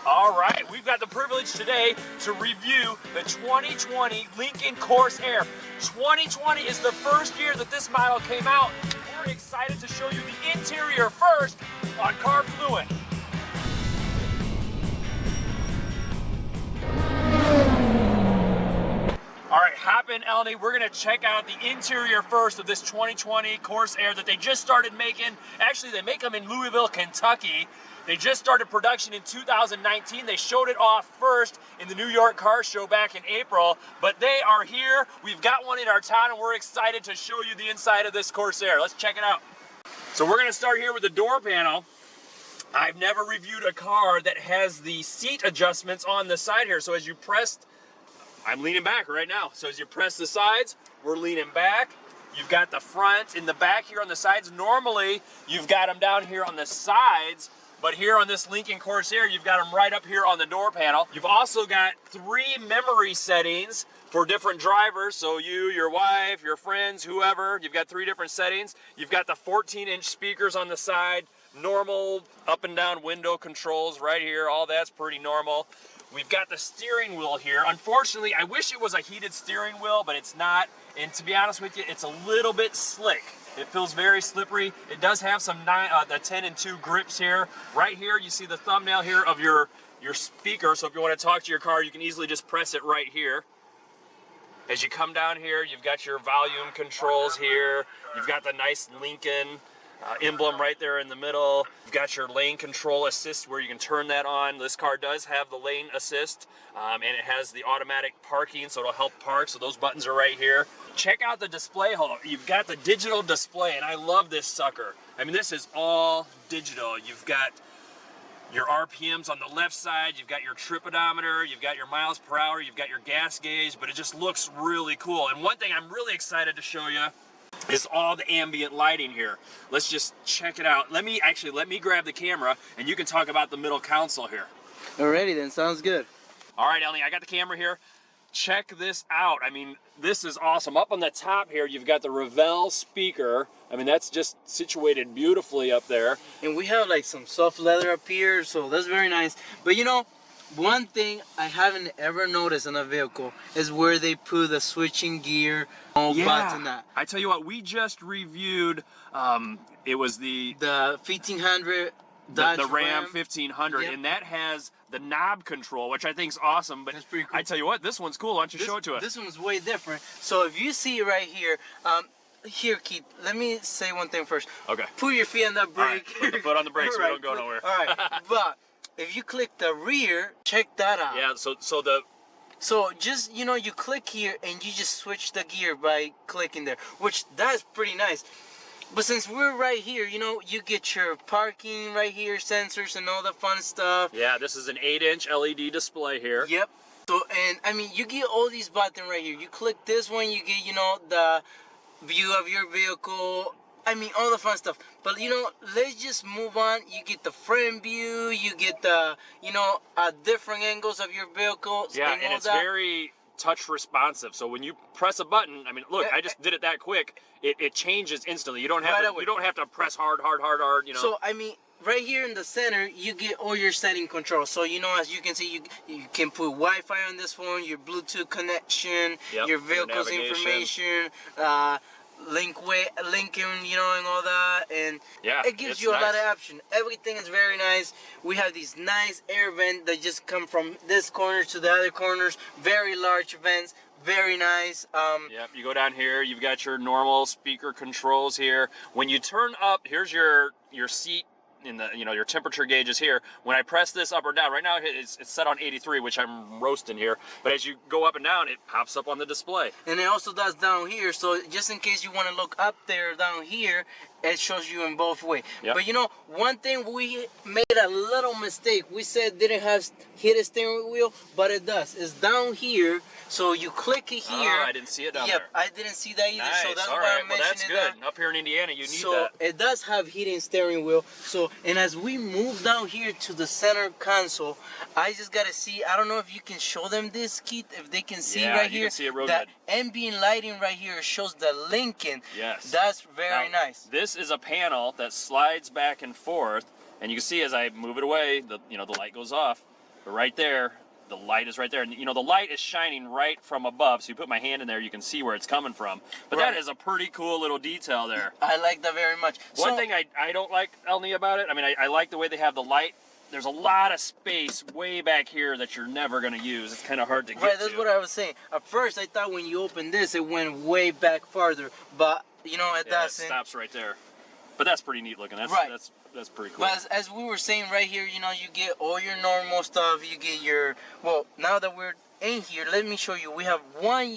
All right, we've got the privilege today to review the 2020 Lincoln Corsair. 2020 is the first year that this model came out. We're excited to show you the interior first on Car Fluent. All right, hop in, Elney. We're gonna check out the interior first of this 2020 Corsair that they just started making. Actually, they make them in Louisville, Kentucky. They just started production in 2019. They showed it off first in the New York Car Show back in April, but they are here. We've got one in our town, and we're excited to show you the inside of this Corsair. Let's check it out. So we're gonna start here with the door panel. I've never reviewed a car that has the seat adjustments on the side here. So as you press, I'm leaning back right now. So as you press the sides, we're leaning back. You've got the front and the back here on the sides. Normally, you've got them down here on the sides, but here on this Lincoln Corsair, you've got them right up here on the door panel. You've also got 3 memory settings for different drivers. So you, your wife, your friends, whoever, you've got 3 different settings. You've got the 14-inch speakers on the side, normal up and down window controls right here. All that's pretty normal. We've got the steering wheel here. Unfortunately, I wish it was a heated steering wheel, but it's not. And to be honest with you, it's a little bit slick. It feels very slippery. It does have some the 10 and 2 grips here. Right here, you see the thumbnail here of your speaker. So if you want to talk to your car, you can easily just press it right here. As you come down here, you've got your volume controls here. You've got the nice Lincoln emblem right there in the middle. You've got your lane control assist where you can turn that on. This car does have the lane assist, and it has the automatic parking, so it'll help park. So those buttons are right here. Check out the display. Hold on. You've got the digital display, and I love this sucker. I mean, this is all digital. You've got your RPMs on the left side, you've got your trip odometer, you've got your miles per hour, you've got your gas gauge, but it just looks really cool. And one thing I'm really excited to show you is all the ambient lighting here. Let's just check it out. Let me grab the camera and you can talk about the middle console here. Alrighty then, sounds good. All right, Ellie, I got the camera here. Check this out. I mean, this is awesome. Up on the top here, you've got the Revell speaker. I mean, that's just situated beautifully up there. And we have like some soft leather up here, so that's very nice. But you know, one thing I haven't ever noticed in a vehicle is where they put the switching gear button at. I tell you what, we just reviewed, it was the 1500 the Ram 1500, yep. and that has the knob control, which I think is awesome. But that's pretty cool. I tell you what, this one's cool. Why don't you show it to us? This one's way different. So if you see right here, here, Keith, let me say one thing first. Okay. Put your feet on that brake. All right, put the foot on the brake so we don't go nowhere. All right, but if you click the rear, check that out. Yeah, So just, you know, you click here and you just switch the gear by clicking there, which that's pretty nice. But since we're right here, you know, you get your parking right here, sensors and all the fun stuff. Yeah, this is an 8-inch LED display here. Yep. So, and I mean, you get all these buttons right here. You click this one, you get, you know, the view of your vehicle. I mean, all the fun stuff. But, you know, let's just move on. You get the front view, you get the, you know, different angles of your vehicle. Yeah, and it's very touch responsive. So when you press a button, I mean, look, I just did it that quick. It changes instantly. You don't have to, you don't have to press hard, you know. So, I mean, right here in the center, you get all your setting controls. So, you know, as you can see, you can put Wi-Fi on this phone, your Bluetooth connection, yep, your vehicle's information, Lincoln, you know, and all that, and yeah, it gives you a lot of options. Everything is very nice. We have these nice air vents that just come from this corner to the other corners. Very large vents, very nice. Yep, you go down here, you've got your normal speaker controls here. When you turn up, here's your seat. In the, you know, your temperature gauge is here. When I press this up or down, right now it's set on 83, which I'm roasting here. But as you go up and down, it pops up on the display. And it also does down here, so just in case you want to look up there, down here, it shows you in both ways. Yep. But you know, one thing we made a little mistake. We said didn't have heated steering wheel, but it does. It's down here, so you click it here. Oh, I didn't see it down there. Yep, I didn't see that either. Nice. So that's all why right. I'm Well, that's mentioning good. Up here in Indiana, you need so that. it does have heating steering wheel. So, and as we move down here to the center console, I just gotta see. I don't know if you can show them this, Keith, if they can see right here. You can see it real that good. ambient lighting right here shows the Lincoln. Yes. That's very nice. This is a panel that slides back and forth, and you can see as I move it away, the light goes off. But right there, the light is right there. And you know, the light is shining right from above. So you put my hand in there, you can see where it's coming from. But Right. that is a pretty cool little detail there. I like that very much. One thing I don't like, Elney, about it, I mean, I like the way they have the light. There's a lot of space way back here that you're never going to use. It's kind of hard to get Right, to. that's what I was saying. At first, I thought when you opened this, it went way back farther. But, you know, it Yeah, it doesn't. stops right there. But that's pretty neat looking. That's, Right. that's pretty cool. But as we were saying right here, you know, you get all your normal stuff. You get your, well, now that we're in here, let me show you. We have one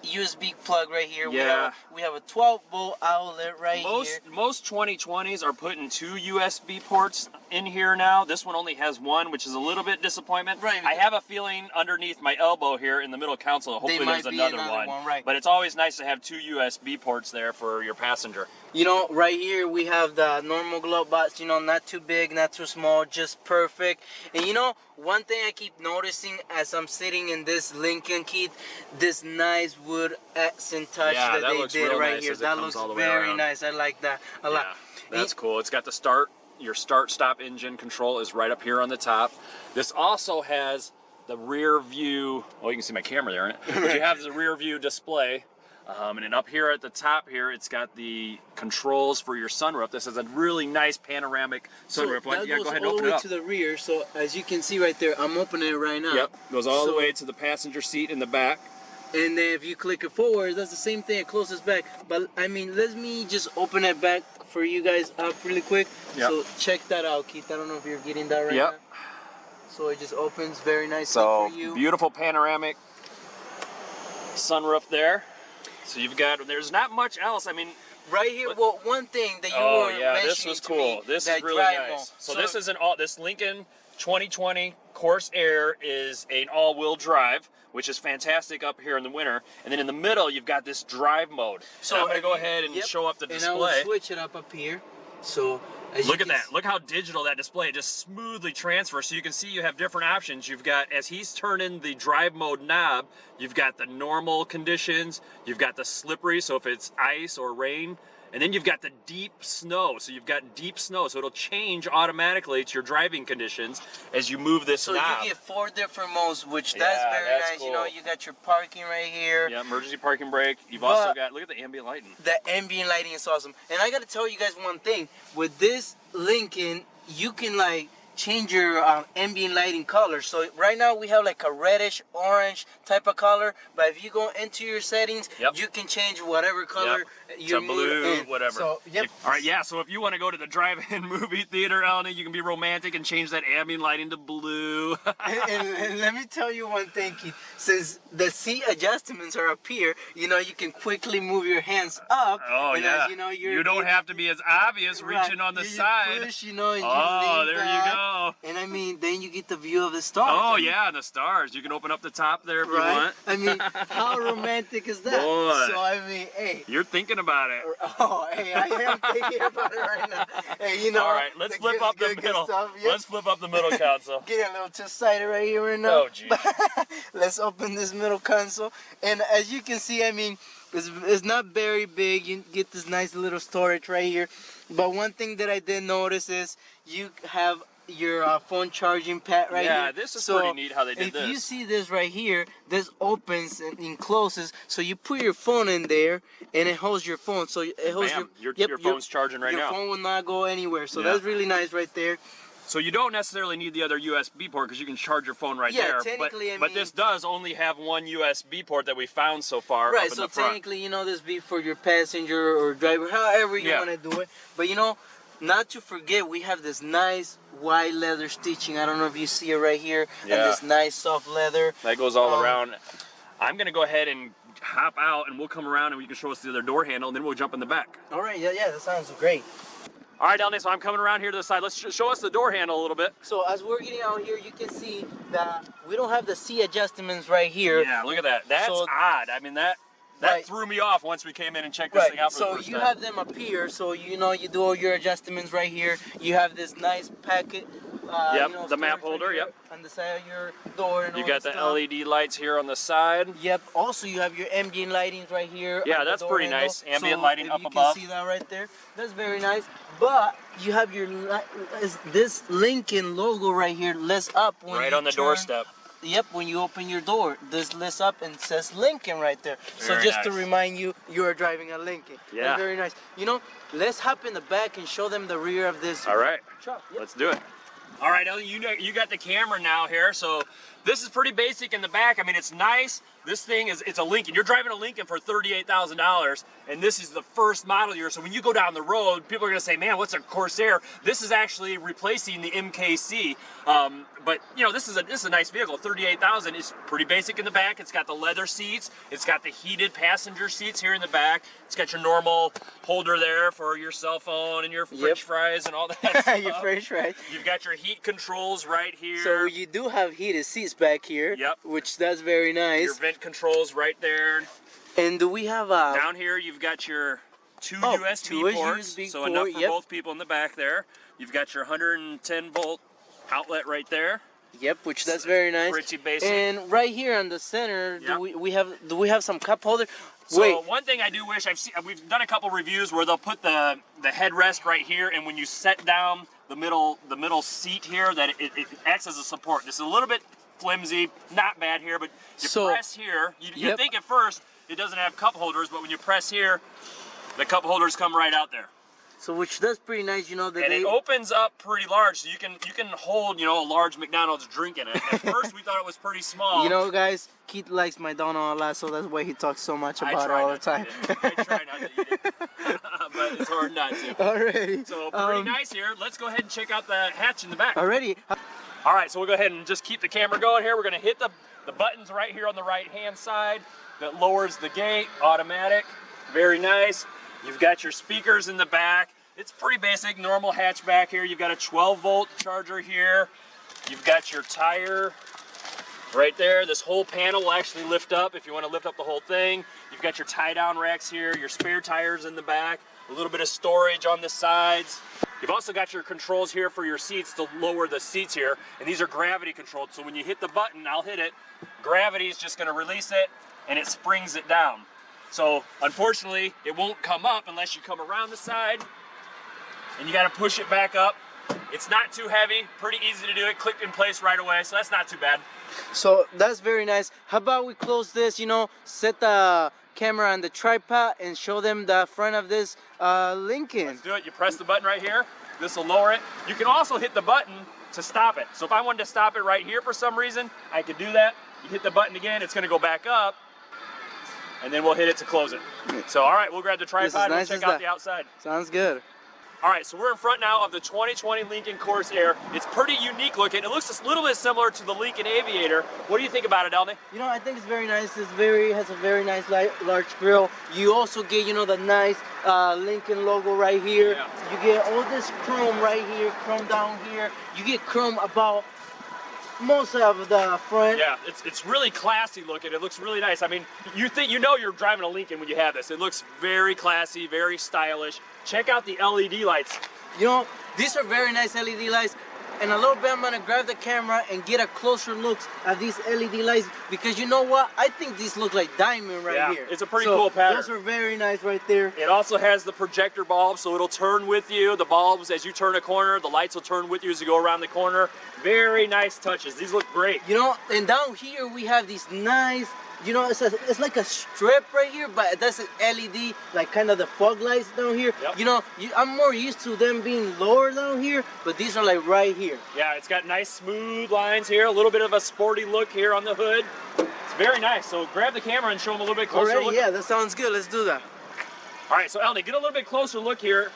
USB plug right here. Yeah. We have a 12-volt outlet right here. Most 2020s are putting 2 USB ports in here now. This one only has one, which is a little bit disappointment. Right. I have a feeling underneath my elbow here in the middle console, hopefully might there's be another another one, right. But it's always nice to have 2 USB ports there for your passenger. You know, right here we have the normal glove box, you know, not too big, not too small, just perfect. And you know, one thing I keep noticing as I'm sitting in this Lincoln, Keith, this nice wood accent touch Yeah, that that they looks did real right nice here. as it That comes looks all the way very around. nice. I like that a lot. Yeah, that's cool. It's got the your start-stop engine control is right up here on the top. This also has the rear view, well, you can see my camera there in it, but you have the rear view display. And then up here at the top here, it's got the controls for your sunroof. This is a really nice panoramic sunroof. So that Yeah, goes go ahead and all open the it way up. to the rear. So as you can see right there, I'm opening it right now. Yep, goes all the So- way to the passenger seat in the back. And then if you click it forward, that's the same thing. It closes back. But I mean, let me just open it back for you guys up really quick. Yep. So check that out, Keith. I don't know if you're getting that right Yep. now. So it just opens very nicely So for you. beautiful panoramic sunroof there. So you've got, there's not much else. I mean, Right here, well, one thing that you oh were yeah, mentioning this was to cool. me, This that is really drive nice. mode. So this is this Lincoln 2020 Corsair is an all-wheel drive, which is fantastic up here in the winter. And then in the middle, you've got this drive mode. So I'm gonna go ahead and show up the And I display. will switch it up here. So as Look you at can that. Look how digital that display just smoothly transfers. So you can see you have different options. You've got, as he's turning the drive mode knob, you've got the normal conditions, you've got the slippery, so if it's ice or rain, and then you've got the deep snow. So you've got deep snow, so it'll change automatically to your driving conditions as you move this So knob. you get 4 different modes, which Yeah, that's very that's nice. You know, cool. you got your parking right here. Yeah, emergency parking brake. You've But- also got, look at the ambient lighting. The ambient lighting is awesome. And I gotta tell you guys one thing. With this Lincoln, you can like change your ambient lighting color. So right now we have like a reddish orange type of color, but if you go into your settings, Yep. you can change whatever color you To blue, need. whatever. So yep. All right, yeah. So if you want to go to the drive-in movie theater, Elney, you can be romantic and change that ambient lighting to blue. and let me tell you one thing, Keith. Since the seat adjustments are up here, you know, you can quickly move your hands up. Oh and yeah. as you know, you don't have to be as obvious reaching on the you side. Push, you know, and Oh, you lean there back. you go. And I mean, then you get the view of the stars. Oh I mean, yeah, the stars. You can open up the top there if you Right? want. I mean, how romantic is that? Boy. So I mean, hey. You're thinking about it. Oh, hey, I am thinking about it right now. Hey, you know. All right, let's flip up the middle. Stuff. Yep. Let's flip up the middle console. Get a little two-sided right here right now. Oh, geez. Let's open this middle console. And as you can see, I mean, it's not very big. You get this nice little storage right here. But one thing that I did notice is you have your phone charging pad right here. Yeah, this is pretty neat how they did this. If you see this right here, this opens and closes. So you put your phone in there and it holds your phone. So it holds Bam, your your phone's charging right your now. phone will not go anywhere. So Yeah. that's really nice right there. So you don't necessarily need the other USB port because you can charge your phone right Yeah, there. technically, I but mean- this does only have one USB port that we found so far Right, up in so the front. technically, you know, this be for your passenger or driver, however you Yeah. want to do it. But you know, not to forget, we have this nice white leather stitching. I don't know if you see it right here. Yeah. And this nice soft leather. That goes all around. I'm gonna go ahead and hop out and we'll come around and you can show us the other door handle and then we'll jump in the back. All right, yeah, that sounds great. All right, Elney, so I'm coming around here to the side. Let's show us the door handle a little bit. So as we're getting out here, you can see that we don't have the seat adjustments right here. Yeah, look at that. That's So- odd. I mean, That Right. threw me off once we came in and checked this thing out for the So first you time. have them up here, so you know you do all your adjustments right here. You have this nice packet. Yep, you know, the map storage right holder, here yep. on the side of your door and You all got that the stuff. LED lights here on the side. Yep. Also, you have your ambient lightings right here. Yeah, on the that's door pretty handle. nice. Ambient So lighting if up you above. can see that right there. That's very nice. But you have your this Lincoln logo right here lights up when Right you on the turn. doorstep. Yep, when you open your door, this lights up and says Lincoln right there. So Very just to nice. remind you, you are driving a Lincoln. Yeah. That's very nice. You know, let's hop in the back and show them the rear of this All right, truck. Yep. let's do it. All right, Ellie, you got the camera now here, so this is pretty basic in the back. I mean, it's nice. This thing it's a Lincoln. You're driving a Lincoln for $38,000, and this is the first model year. So when you go down the road, people are gonna say, "Man, what's a Corsair?" This is actually replacing the MKC. But you know, this is a nice vehicle. 38,000 is pretty basic in the back. It's got the leather seats. It's got the heated passenger seats here in the back. It's got your normal holder there for your cell phone and your French fries and all that stuff. Your French fries. You've got your heat controls right here. So you do have heated seats back here. Yep. Which that's very nice. Your vent controls right there. And do we have Down here, you've got your two USB ports, USB so port, enough for yep. both people in the back there. You've got your 110 volt outlet right there. Yep, which that's very nice. Pretty basic. And right here on the center, Yep. do we have some cup holder? So Wait. one thing I do wish we've done a couple reviews where they'll put the headrest right here, and when you set down the middle seat here, that it acts as a support. This is a little bit flimsy, not bad here, but you So- press here. You Yep. think at first it doesn't have cup holders, but when you press here, the cup holders come right out there. So which that's pretty nice, you know that And they it opens up pretty large, so you can hold, you know, a large McDonald's drink in it. At first we thought it was pretty small. You know, guys, Keith likes McDonald's a lot, so that's why he talks so much I about it try all the not to time. eat it. I try not to eat it, but it's hard not to. Alrighty. So pretty nice here. Let's go ahead and check out the hatch in the back. Already. All right, so we'll go ahead and just keep the camera going here. We're gonna hit the buttons right here on the right-hand side that lowers the gate, automatic, very nice. You've got your speakers in the back. It's pretty basic, normal hatchback here. You've got a 12 volt charger here. You've got your tire right there. This whole panel will actually lift up if you want to lift up the whole thing. You've got your tie-down racks here, your spare tires in the back, a little bit of storage on the sides. You've also got your controls here for your seats to lower the seats here, and these are gravity controlled. So when you hit the button, I'll hit it, gravity is just going to release it, and it springs it down. So unfortunately, it won't come up unless you come around the side, and you got to push it back up. It's not too heavy, pretty easy to do it, click in place right away, so that's not too bad. So that's very nice. How about we close this, you know, set the camera on the tripod and show them the front of this Lincoln. Let's do it. You press the button right here. This will lower it. You can also hit the button to stop it. So if I wanted to stop it right here for some reason, I could do that. You hit the button again, it's going to go back up, and then we'll hit it to close it. So all right, we'll grab the tripod and check out the outside. Sounds good. All right, so we're in front now of the 2020 Lincoln Corsair. It's pretty unique looking. It looks a little bit similar to the Lincoln Aviator. What do you think about it, Elney? You know, I think it's very nice. Has a very nice large grill. You also get, you know, the nice Lincoln logo right here. Yeah. You get all this chrome right here, chrome down here. You get chrome about most of the front. Yeah, it's really classy looking. It looks really nice. I mean, you know you're driving a Lincoln when you have this. It looks very classy, very stylish. Check out the LED lights. You know, these are very nice LED lights. In a little bit, I'm gonna grab the camera and get a closer look at these LED lights, because you know what? I think these look like diamond right here. It's a pretty cool pattern. Those are very nice right there. It also has the projector bulb, so it'll turn with you. The bulbs, as you turn a corner, the lights will turn with you as you go around the corner. Very nice touches. These look great. You know, and down here we have these nice, you know, it's like a strip right here, but that's an LED, like kind of the fog lights down here. Yep. You know, I'm more used to them being lower down here, but these are like right here. Yeah, it's got nice smooth lines here, a little bit of a sporty look here on the hood. It's very nice. So grab the camera and show them a little bit closer Already, look. yeah, that sounds good. Let's do that. All right, so Elney, get a little bit closer look here.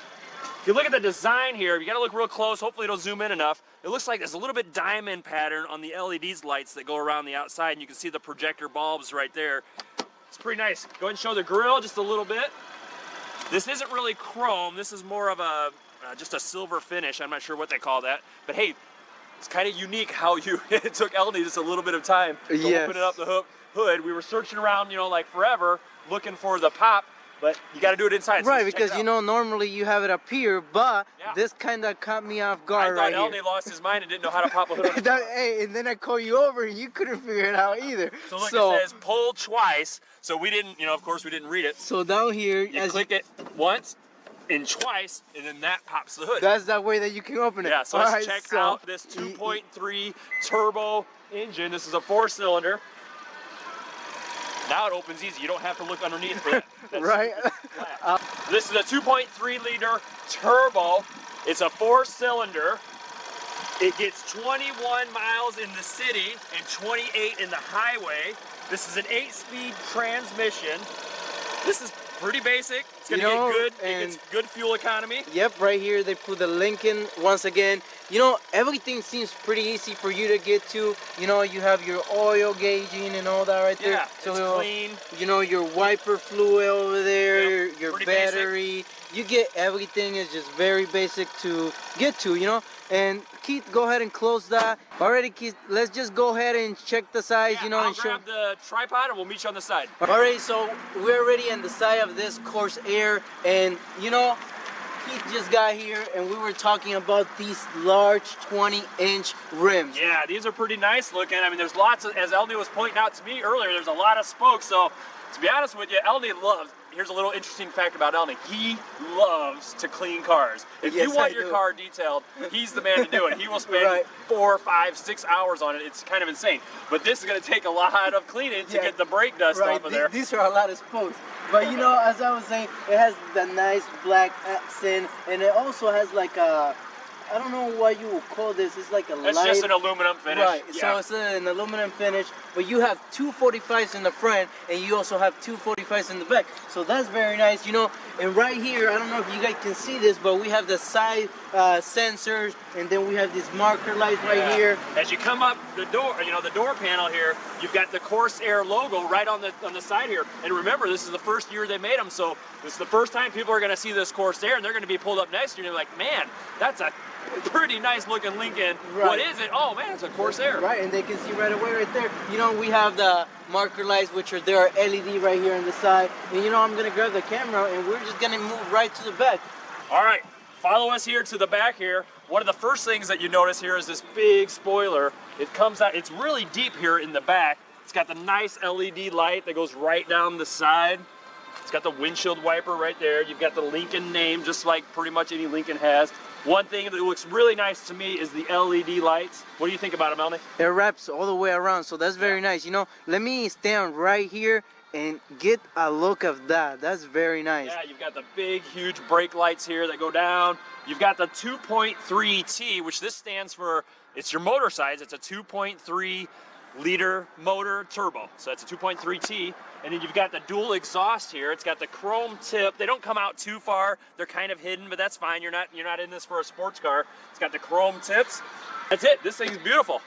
If you look at the design here, you got to look real close. Hopefully it'll zoom in enough. It looks like there's a little bit diamond pattern on the LEDs lights that go around the outside, and you can see the projector bulbs right there. It's pretty nice. Go ahead and show the grille just a little bit. This isn't really chrome. This is more of a just a silver finish. I'm not sure what they call that. But hey, it's kind of unique how it took Elney just a little bit of time to Yes. open it up the hood. We were searching around, you know, like forever, looking for the pop, but you got to do it inside. So Right, let's check because it you out. know normally you have it up here, but Yeah. this kind of caught me off I guard thought right Elney here. lost his mind and didn't know how to pop a hood on his car. Hey, and then I call you over and you couldn't figure it out either. So look, it says pull twice. So we didn't, you know, of course we didn't read it. So down here, You as click it once and twice, and then that pops the hood. that's that way that you can open it. Yeah, so All let's right, check so out this 2.3 turbo engine. This is a 4-cylinder. Now it opens easy. You don't have to look underneath for that. That's Right. flat. This is a 2.3 liter turbo. It's a 4-cylinder. It gets 21 miles in the city and 28 in the highway. This is an 8-speed transmission. This is pretty basic. It's gonna get good. It gets good fuel economy. Yep, right here they put the Lincoln once again. You know, everything seems pretty easy for you to get to. You know, you have your oil gauging and all that right there. Yeah, So it's clean. You know, your wiper fluid over there, Yep, your pretty battery. You get everything is just very basic to get to, you know. And Keith, go ahead and close that. Alrighty, Keith, let's just go ahead and check the size, Yeah, you know, I'll and show. grab the tripod and we'll meet you on the side. Alright, so we're already on the side of this Corsair, and you know, Keith just got here and we were talking about these large 20-inch rims. Yeah, these are pretty nice looking. I mean, there's lots of, as Elney was pointing out to me earlier, there's a lot of spokes. So, to be honest with you, Elney loves, here's a little interesting fact about Elney. He loves to clean cars. If Yes, you want I your do. car detailed, he's the man to do it. He will spend Right. 4, 5, 6 hours on it. It's kind of insane. But this is going to take a lot of cleaning to Yeah. get the brake dust Right, off of there. these are a lot of spokes. But you know, as I was saying, it has the nice black accent, and it also has like a, I don't know what you would call this. It's like a It's light. just an aluminum finish. Right, Yeah. so it's an aluminum finish, but you have two 45s in the front, and you also have two 45s in the back. So that's very nice, you know. And right here, I don't know if you guys can see this, but we have the side sensors, and then we have these marker lights right Yeah. here. As you come up the door, you know, the door panel here, you've got the Corsair logo right on the side here. And remember, this is the first year they made them, so this is the first time people are going to see this Corsair, and they're going to be pulled up next year, and they're like, man, that's a pretty nice looking Lincoln. Right. What is it? Oh man, it's a Corsair. Right, and they can see right away right there. You know, we have the marker lights, which are there LED right here on the side. And you know, I'm gonna grab the camera and we're just gonna move right to the back. All right, follow us here to the back here. One of the first things that you notice here is this big spoiler. It comes out, it's really deep here in the back. It's got the nice LED light that goes right down the side. It's got the windshield wiper right there. You've got the Lincoln name, just like pretty much any Lincoln has. One thing that looks really nice to me is the LED lights. What do you think about them, Elney? It wraps all the way around, so that's very nice. You know, let me stand right here and get a look of that. That's very nice. Yeah, you've got the big, huge brake lights here that go down. You've got the 2.3T, which this stands for, it's your motor size. It's a 2.3 liter motor turbo. So that's a 2.3T. And then you've got the dual exhaust here. It's got the chrome tip. They don't come out too far. They're kind of hidden, but that's fine. You're not in this for a sports car. It's got the chrome tips. That's it. This thing's beautiful.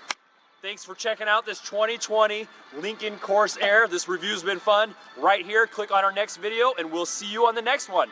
Thanks for checking out this 2020 Lincoln Corsair. This review's been fun. Right here, click on our next video, and we'll see you on the next one.